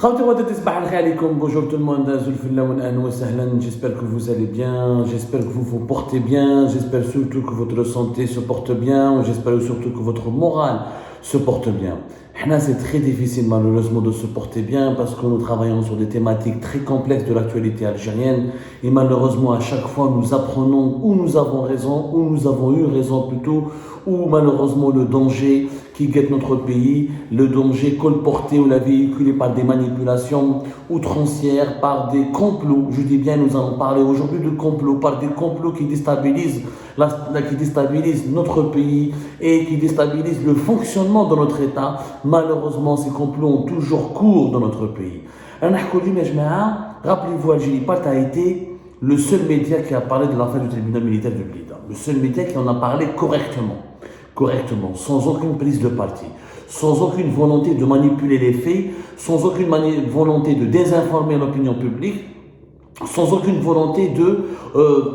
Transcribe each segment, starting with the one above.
Bonjour tout le monde, j'espère que vous allez bien, j'espère que vous vous portez bien, j'espère surtout que votre santé se porte bien, j'espère surtout que votre morale se porte bien. C'est très difficile malheureusement de se porter bien parce que nous travaillons sur des thématiques très complexes de l'actualité algérienne et malheureusement à chaque fois nous apprenons où nous avons raison, où nous avons eu raison plutôt, ou malheureusement le danger qui guette notre pays, le danger colporté ou la véhiculé par des manipulations outrancières, par des complots. Je dis bien, nous allons parler aujourd'hui de complots, par des complots qui déstabilisent notre pays et qui déstabilisent le fonctionnement de notre État. Malheureusement, ces complots ont toujours cours dans notre pays. Rappelez-vous, Algérie Part a été le seul média qui a parlé de l'affaire du tribunal militaire de Blida. Le seul média qui en a parlé correctement, sans aucune prise de parti, sans aucune volonté de manipuler les faits, sans aucune volonté de désinformer l'opinion publique, sans aucune volonté de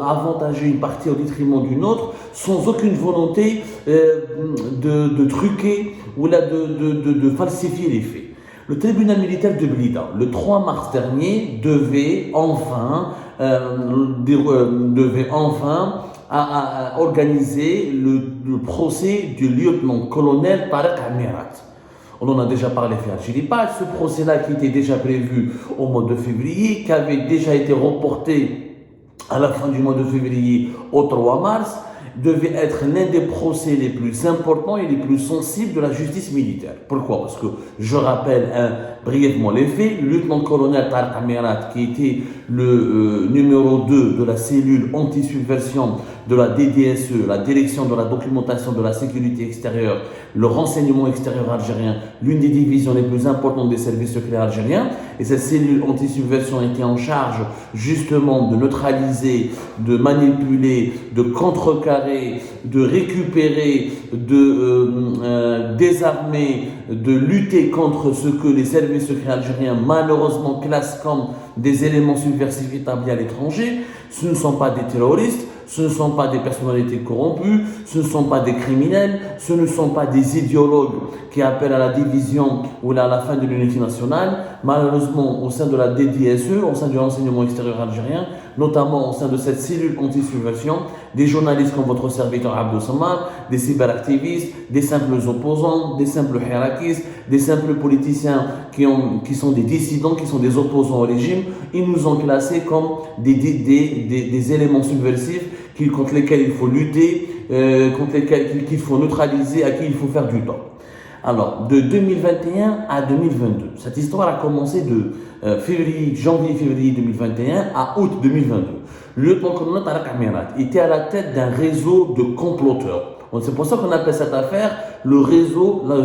avantager une partie au détriment d'une autre, sans aucune volonté de truquer ou là, de falsifier les faits. Le tribunal militaire de Blida, le 3 mars dernier, devait enfin organiser le procès du lieutenant-colonel Tarek Amirat. On en a déjà parlé à Algérie Part, ce procès-là qui était déjà prévu au mois de février, qui avait déjà été reporté à la fin du mois de février au 3 mars, devait être l'un des procès les plus importants et les plus sensibles de la justice militaire. Pourquoi? Parce que je rappelle brièvement les faits. Le lieutenant-colonel Tarek Amirat, qui était le numéro 2 de la cellule anti-subversion de la DDSE, la direction de la documentation de la sécurité extérieure, le renseignement extérieur algérien, l'une des divisions les plus importantes des services secrets algériens. Et cette cellule anti-subversion était en charge justement de neutraliser, de manipuler, de contrecarrer, de récupérer, de désarmer, de lutter contre ce que les services secrets algériens malheureusement classent comme des éléments subversifs établis à l'étranger. Ce ne sont pas des terroristes, ce ne sont pas des personnalités corrompues, ce ne sont pas des criminels, ce ne sont pas des idéologues qui appellent à la division ou à la fin de l'unité nationale. Malheureusement, au sein de la DDSE, au sein du renseignement extérieur algérien, notamment au sein de cette cellule anti-subversion, des journalistes comme votre serviteur Abdou Samar, des cyberactivistes, des simples opposants, des simples hirakistes, des simples politiciens qui sont des dissidents, qui sont des opposants au régime, ils nous ont classés comme des éléments subversifs contre lesquels il faut lutter, contre lesquels il faut neutraliser, à qui il faut faire du tort. Alors, de 2021 à 2022, cette histoire a commencé de janvier-février 2021 à août 2022. Le lieutenant-colonel Tarek Amirat était à la tête d'un réseau de comploteurs. C'est pour ça qu'on appelle cette affaire le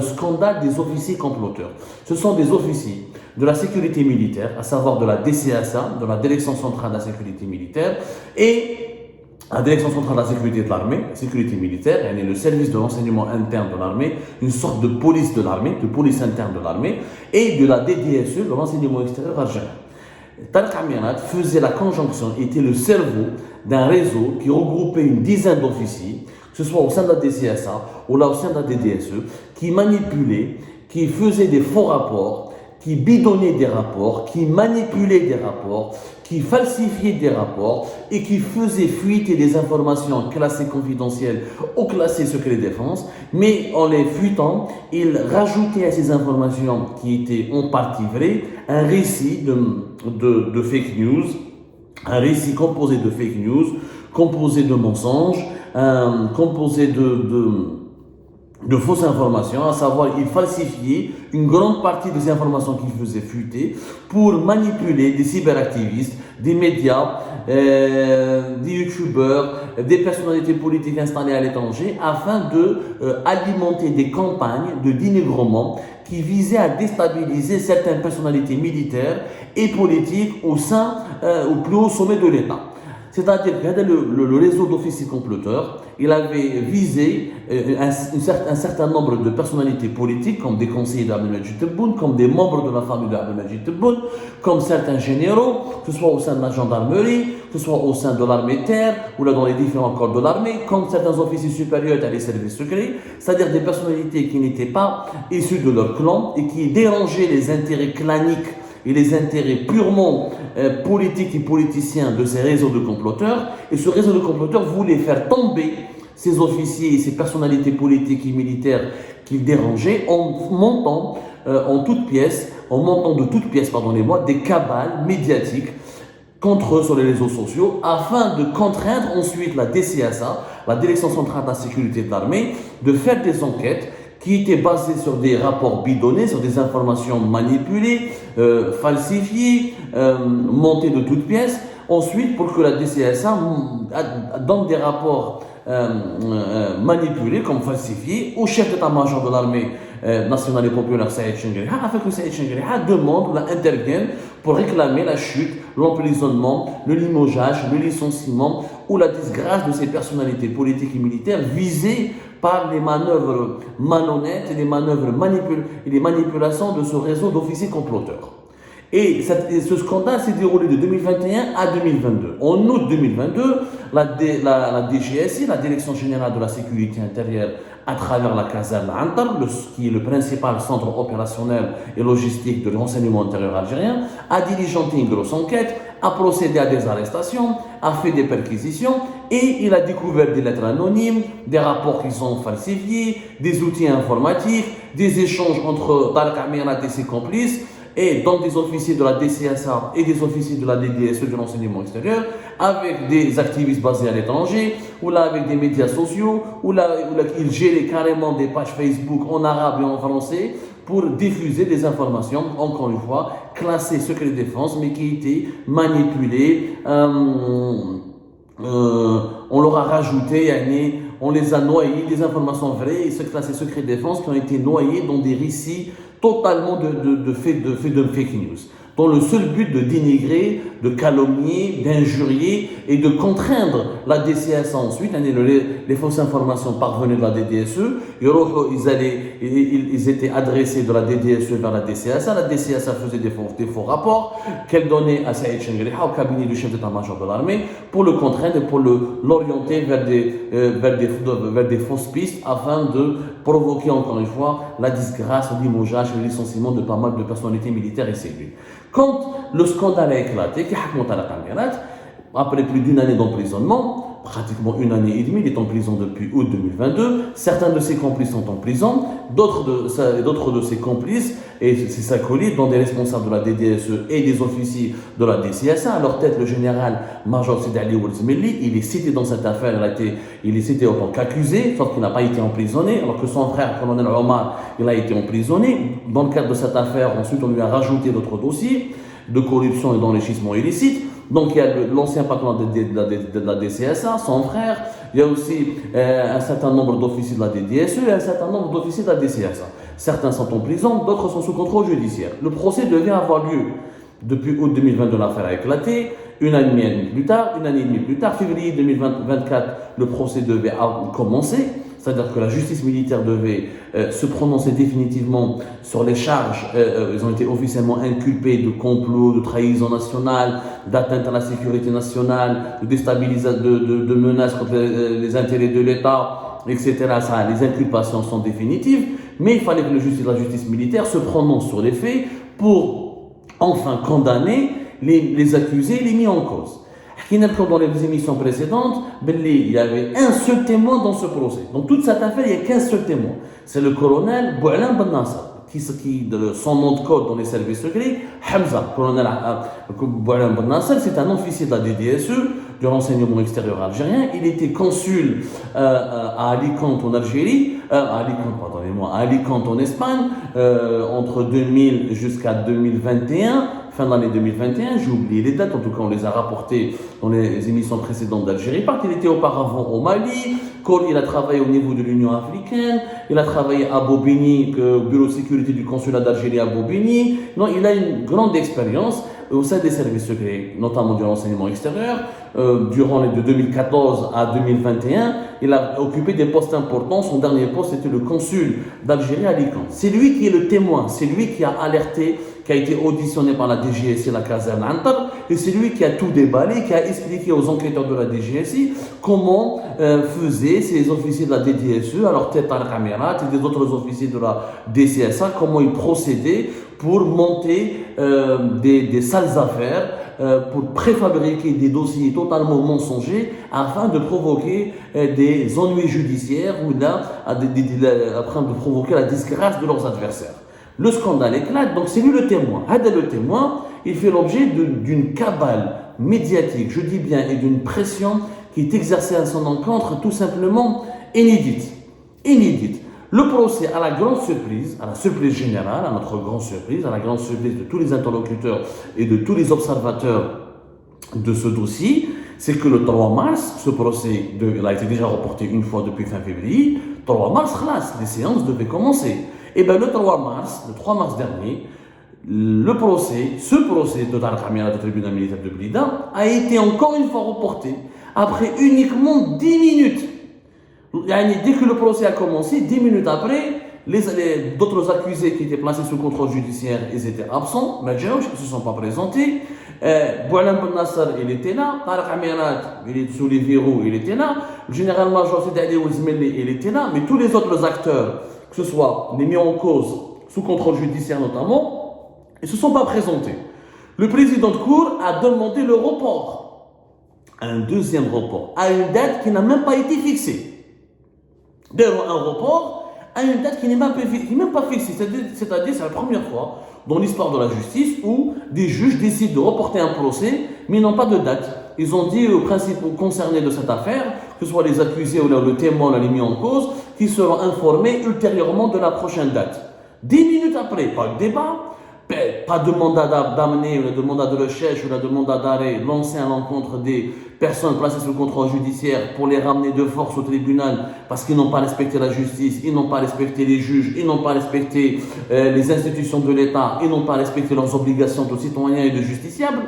scandale des officiers comploteurs. Ce sont des officiers de la sécurité militaire, à savoir de la DCSA, de la Direction centrale de la sécurité militaire, et la Direction centrale de la sécurité de l'armée, la sécurité militaire, le service de renseignement interne de l'armée, une sorte de police de l'armée, de police interne de l'armée, et de la DDSE, le renseignement extérieur algérien. Tarek Amirat faisait la conjonction, était le cerveau d'un réseau qui regroupait une dizaine d'officiers, que ce soit au sein de la DCSA ou là au sein de la DDSE, qui manipulaient, qui faisaient des faux rapports, qui bidonnaient des rapports, qui manipulaient des rapports, qui falsifiaient des rapports et qui faisaient fuiter des informations classées confidentielles ou classées secret défense, mais en les fuitant, ils rajoutaient à ces informations qui étaient en partie vraies un récit de fake news, un récit composé de fake news, composé de mensonges, composé de fausses informations, à savoir ils falsifiaient une grande partie des informations qu'ils faisaient fuiter pour manipuler des cyberactivistes, des médias, des youtubeurs, des personnalités politiques installées à l'étranger afin de alimenter des campagnes de dénigrement qui visaient à déstabiliser certaines personnalités militaires et politiques au plus haut sommet de l'État. C'est-à-dire que le réseau d'officiers comploteurs, il avait visé un certain nombre de personnalités politiques, comme des conseillers d'Abdelmajid Tebboune, comme des membres de la famille d'Abdelmajid Tebboune, comme certains généraux, que ce soit au sein de la gendarmerie, que ce soit au sein de l'armée de terre, ou là dans les différents corps de l'armée, comme certains officiers supérieurs dans les services secrets, c'est-à-dire des personnalités qui n'étaient pas issues de leur clan et qui dérangeaient les intérêts claniques et les intérêts purement politiques et politiciens de ces réseaux de comploteurs. Et ce réseau de comploteurs voulait faire tomber ces officiers et ces personnalités politiques et militaires qu'ils dérangeaient en montant de toutes pièces, pardonnez-moi, des cabales médiatiques contre eux sur les réseaux sociaux afin de contraindre ensuite la DCSA, la Direction centrale de la sécurité de l'armée, de faire des enquêtes qui étaient basées sur des rapports bidonnés, sur des informations manipulées, falsifiées, montées de toutes pièces. Ensuite, pour que la DCSA donne des rapports manipulés comme falsifiés au chef d'état-major de l'armée nationale et populaire Saïd Chengueriha, afin que Saïd Chengueriha demande, intervienne pour réclamer la chute, l'emprisonnement, le limogeage, le licenciement ou la disgrâce de ces personnalités politiques et militaires visées par les manœuvres malhonnêtes et les manipulations de ce réseau d'officiers comploteurs. Et ce scandale s'est déroulé de 2021 à 2022. En août 2022, la DGSI, la Direction générale de la sécurité intérieure, à travers la caserne Antar, qui est le principal centre opérationnel et logistique de l'enseignement intérieur algérien, a diligenté une grosse enquête, a procédé à des arrestations, a fait des perquisitions et il a découvert des lettres anonymes, des rapports qui sont falsifiés, des outils informatiques, des échanges entre Tarek Amirat et ses complices, et donc des officiers de la DCSA et des officiers de la DDSE de l'enseignement extérieur, avec des activistes basés à l'étranger, ou là avec des médias sociaux, ou là ils géraient carrément des pages Facebook en arabe et en français pour diffuser des informations, encore une fois, classées secret défense, mais qui étaient manipulées. On leur a rajouté, on les a noyés, des informations vraies et ce classées secret défense qui ont été noyées dans des récits totalement de fake news, dans le seul but de dénigrer, de calomnier, d'injurier et de contraindre la DCSA ensuite. Les fausses informations parvenaient de la DDSE, ils étaient adressés de la DDSE vers la DCSA faisait des faux rapports qu'elle donnait à Saïd Chengueriha, au cabinet du chef d'état-major de l'armée, pour le contraindre et pour l'orienter vers des fausses pistes afin de provoquer encore une fois la disgrâce, le limogeage et le licenciement de pas mal de personnalités militaires et civiles. Quand le scandale a éclaté, après plus d'une année d'emprisonnement, pratiquement une année et demie, il est en prison depuis août 2022, certains de ses complices sont en prison, d'autres de ses complices et ses acolytes, dont des responsables de la DDSE et des officiers de la DCSA, à leur tête le général-major Sidi Ali Ouelzmeli, il est cité dans cette affaire, il est cité en tant qu'accusé, sauf qu'il n'a pas été emprisonné, alors que son frère, le colonel Omar, il a été emprisonné. Dans le cadre de cette affaire, ensuite on lui a rajouté d'autres dossiers de corruption et d'enrichissement illicite. Donc il y a l'ancien patron de la DCSA, son frère, il y a aussi un certain nombre d'officiers de la DDSE et un certain nombre d'officiers de la DCSA. Certains sont en prison, d'autres sont sous contrôle judiciaire. Le procès devait avoir lieu depuis août 2022, l'affaire a éclaté. Une année et demie plus tard, février 2024, le procès devait commencer. C'est-à-dire que la justice militaire devait se prononcer définitivement sur les charges. Ils ont été officiellement inculpés de complot, de trahison nationale, d'atteinte à la sécurité nationale, de déstabilisation, de menaces contre les intérêts de l'État, etc. Les inculpations sont définitives, mais il fallait que la justice militaire se prononce sur les faits pour enfin condamner les accusés et les mis en cause. Dans les émissions précédentes, il y avait un seul témoin dans ce procès. Dans toute cette affaire, il n'y a qu'un seul témoin. C'est le colonel Bou'alan Ben Nasser, son nom de code dans les services secrets, Hamza. Colonel Bou'alan Ben Nasser, c'est un officier de la DDSE, du renseignement extérieur algérien. Il était consul à Alicante en Algérie, à Alicante en Espagne, entre 2000 jusqu'à 2021. Fin d'année 2021, j'ai oublié les dates, en tout cas on les a rapportées dans les émissions précédentes d'Algérie Part. Il était auparavant au Mali, il a travaillé au niveau de l'Union africaine, il a travaillé à Bobigny, au bureau de sécurité du consulat d'Algérie à Bobigny. Non, il a une grande expérience au sein des services secrets, notamment du renseignement extérieur. Durant les de 2014 à 2021, il a occupé des postes importants. Son dernier poste était le consul d'Algérie à Alicante. C'est lui qui est le témoin, c'est lui qui a alerté, qui a été auditionné par la DGSI, la caserne Antar, et c'est lui qui a tout déballé, qui a expliqué aux enquêteurs de la DGSI comment faisaient ces officiers de la DDSE, à leur tête Tarek Amirat et des autres officiers de la DCSA, comment ils procédaient pour monter des sales affaires, pour préfabriquer des dossiers totalement mensongers afin de provoquer des ennuis judiciaires ou là, afin de provoquer la disgrâce de leurs adversaires. Le scandale éclate, donc c'est lui le témoin. Hada le témoin, il fait l'objet d'une cabale médiatique, je dis bien, et d'une pression qui est exercée à son encontre tout simplement inédite. Inédite. Le procès, à la grande surprise, à la surprise générale, à notre grande surprise, à la grande surprise de tous les interlocuteurs et de tous les observateurs de ce dossier, c'est que le 3 mars, ce procès il a été déjà reporté une fois depuis fin février, 3 mars, khlas, les séances devaient commencer. Et bien le 3 mars dernier, ce procès de Tarek Amirat au tribunal militaire de Blida a été encore une fois reporté après uniquement 10 minutes. Dès que le procès a commencé, 10 minutes après, d'autres accusés qui étaient placés sous contrôle judiciaire, ils étaient absents, mais ils ne se sont pas présentés. Boualem Ben Nasser, il était là. Tarek Amirat, il est sous les verrous, il était là. Le général-major Sidi Ali Ouzmeli, il était là. Mais tous les autres acteurs, que ce soit les mis en cause, sous contrôle judiciaire notamment, ils ne se sont pas présentés. Le président de cour a demandé le report, un deuxième report, à une date qui n'a même pas été fixée. D'ailleurs, un report à une date qui n'est même pas fixée. C'est-à-dire, c'est la première fois dans l'histoire de la justice où des juges décident de reporter un procès, mais n'ont pas de date. Ils ont dit aux principaux concernés de cette affaire, que ce soit les accusés ou le témoin, les mis en cause, qu'ils seront informés ultérieurement de la prochaine date. 10 minutes après, pas de débat, pas de mandat d'amener, ou de mandat de recherche, ou de mandat d'arrêt lancé à l'encontre des personnes placées sous contrôle judiciaire pour les ramener de force au tribunal parce qu'ils n'ont pas respecté la justice, ils n'ont pas respecté les juges, ils n'ont pas respecté les institutions de l'État, ils n'ont pas respecté leurs obligations de citoyens et de justiciables.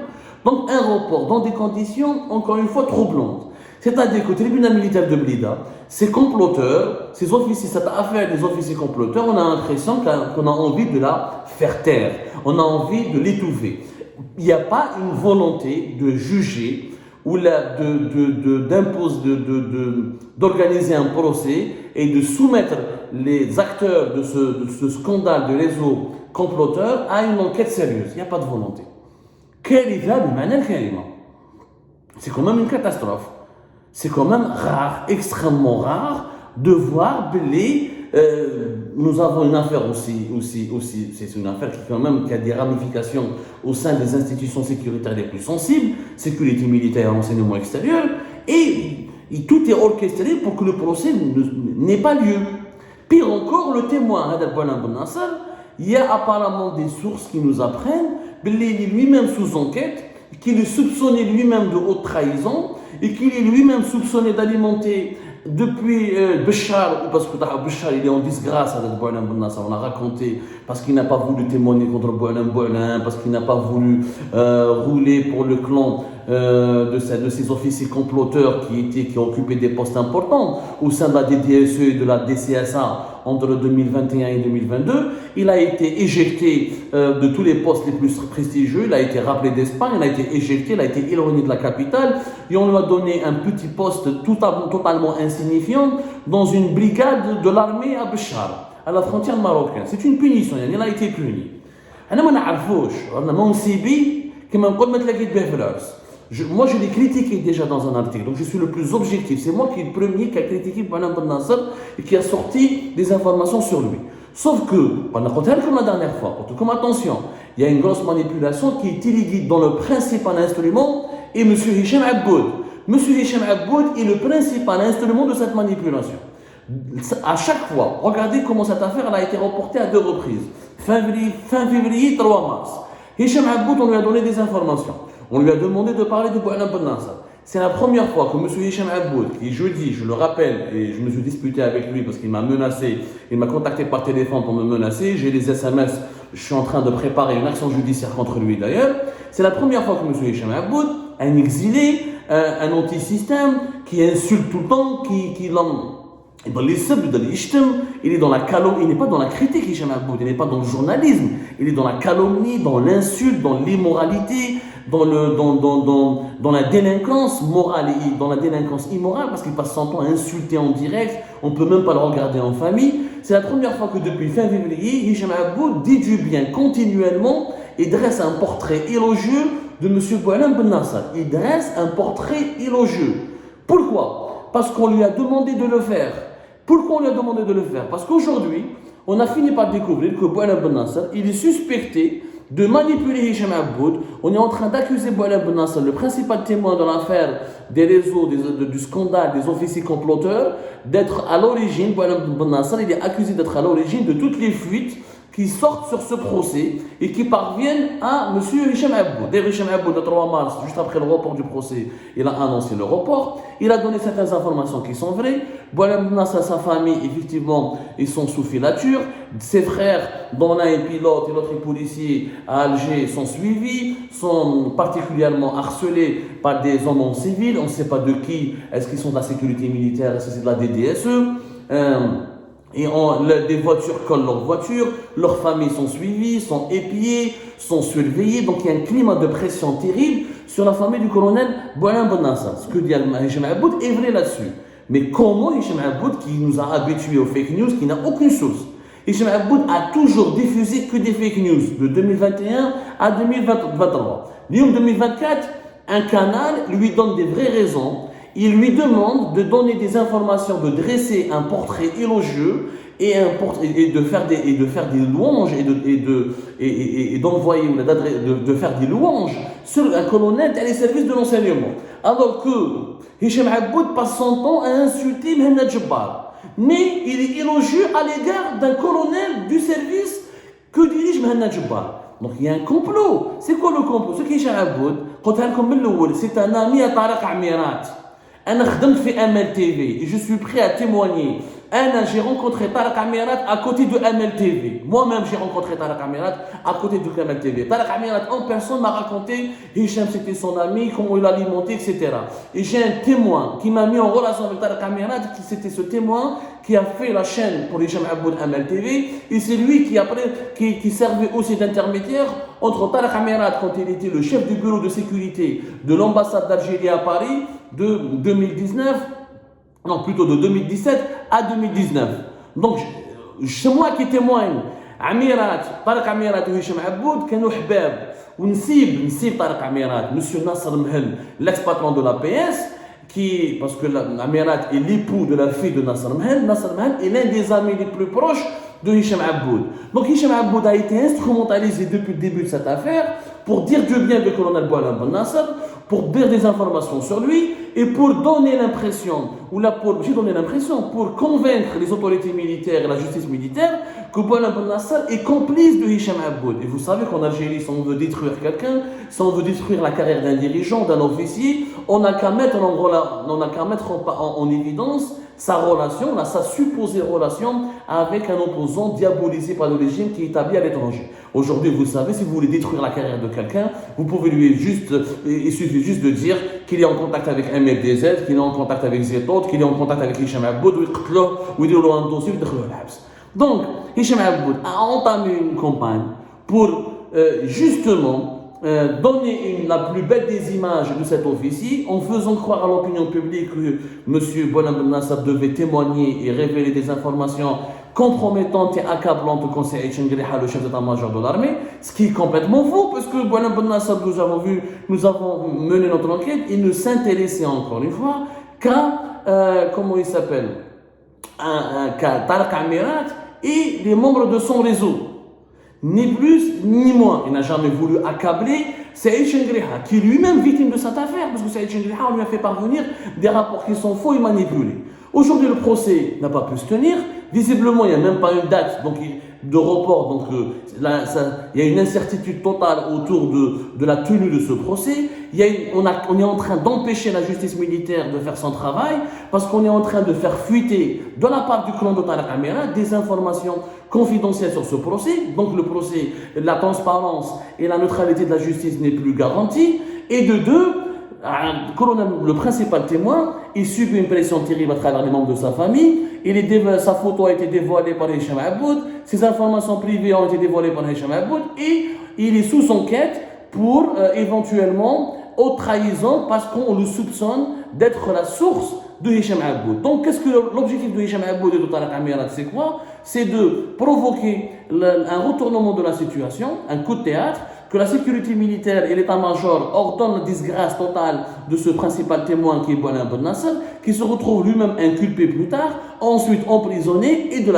Donc un report dans des conditions, encore une fois, troublantes. C'est-à-dire qu'au tribunal militaire de Blida, ces comploteurs, ces officiers, cette affaire des officiers comploteurs, on a l'impression qu'on a envie de la faire taire, on a envie de l'étouffer. Il n'y a pas une volonté de juger ou d'organiser un procès et de soumettre les acteurs de ce scandale de réseau comploteur à une enquête sérieuse. Il n'y a pas de volonté. C'est quand même une catastrophe. C'est quand même rare, extrêmement rare, de voir nous avons une affaire aussi, c'est une affaire qui a des ramifications au sein des institutions sécuritaires les plus sensibles, sécurité militaire et renseignement extérieur, et tout est orchestré pour que le procès n'ait pas lieu. Pire encore, le témoin, Hadar Boualem Ben Nasser, il y a apparemment des sources qui nous apprennent qu'il est lui-même sous enquête, qu'il est soupçonné lui-même de haute trahison, et qu'il est lui-même soupçonné d'alimenter depuis Béchar, parce que Béchar il est en disgrâce avec Boualem Ben Nasser, on a raconté, parce qu'il n'a pas voulu témoigner contre Boualem, parce qu'il n'a pas voulu rouler pour le clan de ces officiers comploteurs qui occupaient des postes importants au sein de la DDSE et de la DCSA entre 2021 et 2022. Il a été éjecté de tous les postes les plus prestigieux, il a été rappelé d'Espagne, il a été éjecté, il a été éloigné de la capitale et on lui a donné un petit poste totalement insignifiant dans une brigade de l'armée à Béchar, à la frontière marocaine. C'est une punition, il a été puni. Moi, je l'ai critiqué déjà dans un article, donc je suis le plus objectif. C'est moi qui est le premier qui a critiqué Boualem Ben Nasser et qui a sorti des informations sur lui. Sauf que, on a compté comme la dernière fois, comme attention, il y a une grosse manipulation qui est illéguée dans le principal instrument et M. Hicham Abboud. M. Hicham Abboud est le principal instrument de cette manipulation. À chaque fois, regardez comment cette affaire a été reportée à 2 reprises. Fin février, 3 mars. Hicham Abboud, on lui a donné des informations. On lui a demandé de parler de Boualem Ben Nasser. C'est la première fois que M. Hicham Abboud, qui jeudi, je le rappelle, et je me suis disputé avec lui parce qu'il m'a menacé, il m'a contacté par téléphone pour me menacer, j'ai les SMS, je suis en train de préparer une action judiciaire contre lui d'ailleurs. C'est la première fois que M. Hicham Abboud, un exilé, un anti-système, qui insulte tout le temps, il est dans la calomnie, il n'est pas dans la critique, Hicham Abboud, il n'est pas dans le journalisme, il est dans la calomnie, dans l'insulte, dans l'immoralité, dans la délinquance morale et dans la délinquance immorale, parce qu'il passe son temps à insulter en direct, on ne peut même pas le regarder en famille. c'est la première fois que depuis fin février, Hicham Aboud dit du bien continuellement et dresse un portrait élogieux de M. Boualem Ben Nasser. Il dresse un portrait élogieux. Pourquoi? Parce qu'on lui a demandé de le faire. Pourquoi on lui a demandé de le faire? Parce qu'aujourd'hui, on a fini par découvrir que Boualem Ben Nasser, il est suspecté de manipuler Hicham Aboud. On est en train d'accuser Boualem Ben Nasser, le principal témoin dans l'affaire des réseaux, du scandale des officiers comploteurs, d'être à l'origine, Boualem Ben Nasser, il est accusé d'être à l'origine de toutes les fuites qui sortent sur ce procès et qui parviennent à M. Hicham Aboud. Dès Hicham Aboud, le 3 mars, juste après le report du procès, il a annoncé le report. Il a donné certaines informations qui sont vraies. Boualem Ben Nasser, sa famille, effectivement, ils sont sous filature. Ses frères, dont l'un est pilote et l'autre est policier à Alger, sont suivis, sont particulièrement harcelés par des hommes en civil. On ne sait pas de qui. Est-ce qu'ils sont de la sécurité militaire? Est-ce que c'est de la DDSE? Des voitures collent leurs voitures, leurs familles sont suivies, sont épiées, sont surveillées. Donc il y a un climat de pression terrible sur la famille du colonel Boualem Ben Nasser. Ce que dit Hicham Aboud est vrai là-dessus. Mais comment Hicham Aboud, qui nous a habitués aux fake news, qui n'a aucune source? Hicham Aboud a toujours diffusé que des fake news de 2021 à 2023. En 2024, un canal lui donne des vraies raisons. Il lui demande de donner des informations, de dresser un portrait élogieux et de faire des louanges et d'envoyer, de faire des louanges sur un colonel dans les services de l'enseignement. Alors que Hicham Aboud passe son temps à insulter Mohamed Jabbar. Mais il est élogieux à l'égard d'un colonel du service que dirige Mohamed Jabbar. Donc il y a un complot. C'est quoi le complot? Ce qu'Hicham Aboud, c'est un ami à Tariq Amirat. أنا خدمت في أمل تي في et je suis prêt à témoigner. J'ai rencontré Tariq Amirat à côté de Amel TV. Moi-même, j'ai rencontré Tariq Amirat à côté de Amel TV. Tariq Amirat en personne m'a raconté Hicham, c'était son ami, comment il l'alimentait, etc. Et j'ai un témoin qui m'a mis en relation avec Tariq Amirat, c'était ce témoin qui a fait la chaîne pour Hicham Aboud Amel TV. Et c'est lui qui servait aussi d'intermédiaire entre Tariq Amirat, quand il était le chef du bureau de sécurité de l'ambassade d'Algérie à Paris, de 2019. Non, plutôt de 2017 à 2019. Donc, c'est moi qui témoigne. Tariq Amirat et Hicham Aboud, كانوا حباب. ونسيب Tariq Amirat, Monsieur Nasser Mhel, l'ex-patron de la PS, parce que Amirat est l'époux de la fille de Nasser Mhel. Nasser Mhel est l'un des amis les plus proches de Hicham Aboud. Donc Hicham Aboud a été instrumentalisé depuis le début de cette affaire pour dire du bien du colonel Boualem Ben Nasser, pour dire des informations sur lui et pour donner l'impression, pour convaincre les autorités militaires et la justice militaire que Boualem Ben Nasser est complice de Hicham Aboud. Et vous savez qu'en Algérie, si on veut détruire quelqu'un, si on veut détruire la carrière d'un dirigeant, d'un officier, on n'a qu'à mettre en évidence sa relation, sa supposée relation avec un opposant diabolisé par le régime qui est établi à l'étranger. Aujourd'hui, vous savez, si vous voulez détruire la carrière de quelqu'un, il suffit juste de dire qu'il est en contact avec MLDZ, qu'il est en contact avec Zetot, qu'il est en contact avec Hicham Aboud, ou il a un dossier, donc, Hicham Aboud a entamé une campagne pour justement donner la plus belle des images de cet officier en faisant croire à l'opinion publique que M. Boualem Ben Nasser devait témoigner et révéler des informations compromettantes et accablantes concernant Aïcha Ngriha, le chef d'état-major de l'armée, ce qui est complètement faux parce que Boualem Ben Nasser, nous avons mené notre enquête, il ne s'intéressait encore une fois qu'à, comment il s'appelle, qu'à Tariq Amirat et les membres de son réseau. Ni plus ni moins. Il n'a jamais voulu accabler Saïd Chengriha, qui est lui-même victime de cette affaire, parce que Saïd Chengriha, on lui a fait parvenir des rapports qui sont faux et manipulés. Aujourd'hui, le procès n'a pas pu se tenir. Visiblement, il n'y a même pas une date de report. Donc, il y a une incertitude totale autour de la tenue de ce procès. On est en train d'empêcher la justice militaire de faire son travail parce qu'on est en train de faire fuiter de la part du clan de Tariq Amirat des informations confidentielles sur ce procès. Donc, le procès, la transparence et la neutralité de la justice n'est plus garantie. Et de deux, le principal témoin, il subit une pression terrible à travers les membres de sa famille. Sa photo a été dévoilée par Hicham Aboud, ses informations privées ont été dévoilées par Hicham Aboud et il est sous enquête pour éventuellement haute trahison parce qu'on le soupçonne d'être la source de Hicham Aboud. Donc qu'est-ce que l'objectif de Hicham Aboud et de Tariq Amirat, c'est quoi? c'est de provoquer un retournement de la situation, un coup de théâtre, que la sécurité militaire et l'état-major ordonnent la disgrâce totale de ce principal témoin qui est Boualem Ben Nasser, qui se retrouve lui-même inculpé plus tard, ensuite emprisonné, et de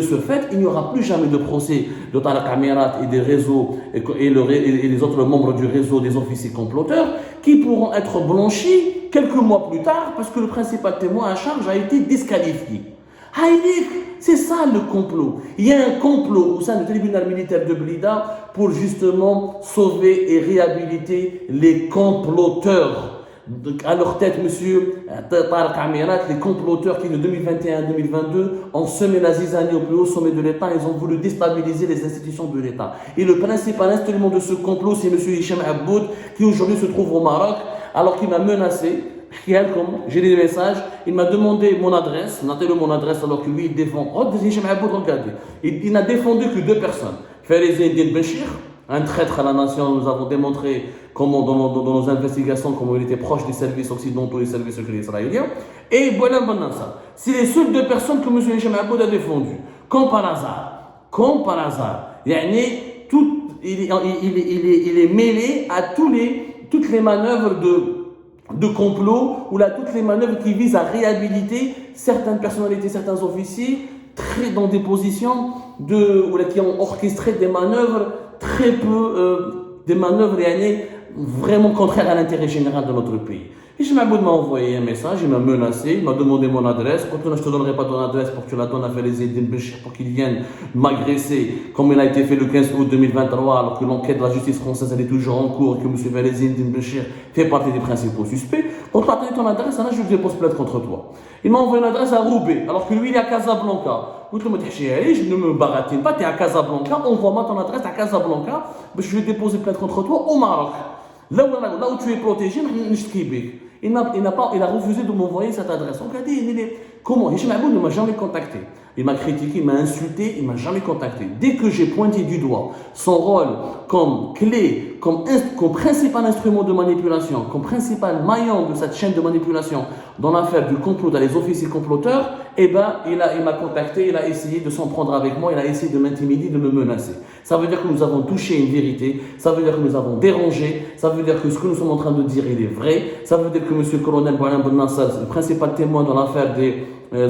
ce fait, il n'y aura plus jamais de procès de Tariq Amirat et des réseaux et les autres membres du réseau des officiers comploteurs qui pourront être blanchis quelques mois plus tard parce que le principal témoin à charge a été disqualifié. Haïdik, c'est ça le complot. Il y a un complot au sein du tribunal militaire de Blida pour justement sauver et réhabiliter les comploteurs. Donc, à leur tête, monsieur Tariq Amirat, les comploteurs qui de 2021 à 2022 ont semé la zizanie au plus haut sommet de l'État, ils ont voulu déstabiliser les institutions de l'État. Et le principal instrument de ce complot, c'est monsieur Hicham Aboud, qui aujourd'hui se trouve au Maroc, alors qu'il m'a menacé. J'ai des messages, il m'a demandé mon adresse, notez-le mon adresse alors que lui il défend. Regardez, il n'a défendu que deux personnes. Farid Eddin Béchir, un traître à la nation, nous avons démontré comment dans nos investigations, comment il était proche des services occidentaux et des services secrets israéliens, et Boualem Ben Nasser. C'est les seules deux personnes que M. Hicham Aboud a défendues. Comme par hasard. Il est mêlé à toutes les manœuvres de complot ou toutes les manœuvres qui visent à réhabiliter certaines personnalités, certains officiers très dans des positions qui ont orchestré des manœuvres des manœuvres vraiment contraires à l'intérêt général de notre pays. Hicham Aboud m'a envoyé un message, il m'a menacé, il m'a demandé mon adresse. Quand je ne te donnerai pas ton adresse pour que tu la donnes à Farid Eddin Béchir pour qu'il vienne m'agresser, comme il a été fait le 15 août 2023, alors que l'enquête de la justice française elle est toujours en cours et que M. Farid Eddin Béchir fait partie des principaux suspects. Quand tu as donné ton adresse, là, je dépose plainte contre toi. Il m'a envoyé une adresse à Roubaix, alors que lui il est à Casablanca. Je ne me baratine pas, tu es à Casablanca, envoie-moi ton adresse à Casablanca, je vais déposer plainte contre toi au Maroc. Là où tu es protégé, il a refusé de m'envoyer cette adresse. Regardez, comment Hicham Aboud ne m'a jamais contacté. Il m'a critiqué, il m'a insulté, il ne m'a jamais contacté. Dès que j'ai pointé du doigt son rôle comme clé, comme principal instrument de manipulation, comme principal maillon de cette chaîne de manipulation dans l'affaire du complot dans les officiers comploteurs, il m'a contacté, il a essayé de s'en prendre avec moi, il a essayé de m'intimider, de me menacer. Ça veut dire que nous avons touché une vérité, ça veut dire que nous avons dérangé, ça veut dire que ce que nous sommes en train de dire, il est vrai, ça veut dire que M. le colonel Boualem Ben Nasser, le principal témoin dans l'affaire des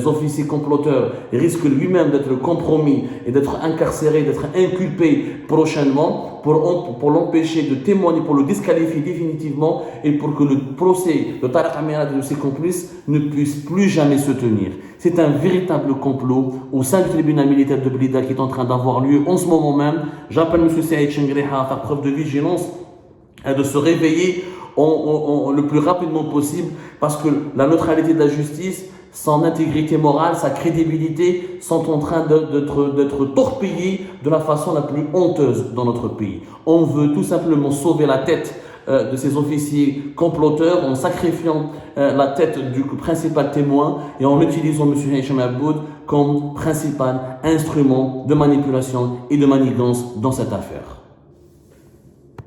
officiers comploteurs, risque lui-même d'être compromis et d'être incarcéré, d'être inculpé prochainement pour l'empêcher de témoigner, pour le disqualifier définitivement et pour que le procès de Tariq Amirat et de ses complices ne puisse plus jamais se tenir. C'est un véritable complot au sein du tribunal militaire de Blida qui est en train d'avoir lieu en ce moment même. J'appelle M. Saïd Chengreha à faire preuve de vigilance et de se réveiller le plus rapidement possible parce que la neutralité de la justice, son intégrité morale, sa crédibilité sont en train d'être torpillées de la façon la plus honteuse dans notre pays. On veut tout simplement sauver la tête de ces officiers comploteurs en sacrifiant la tête du principal témoin et en utilisant M. Hicham Aboud comme principal instrument de manipulation et de manigance dans cette affaire.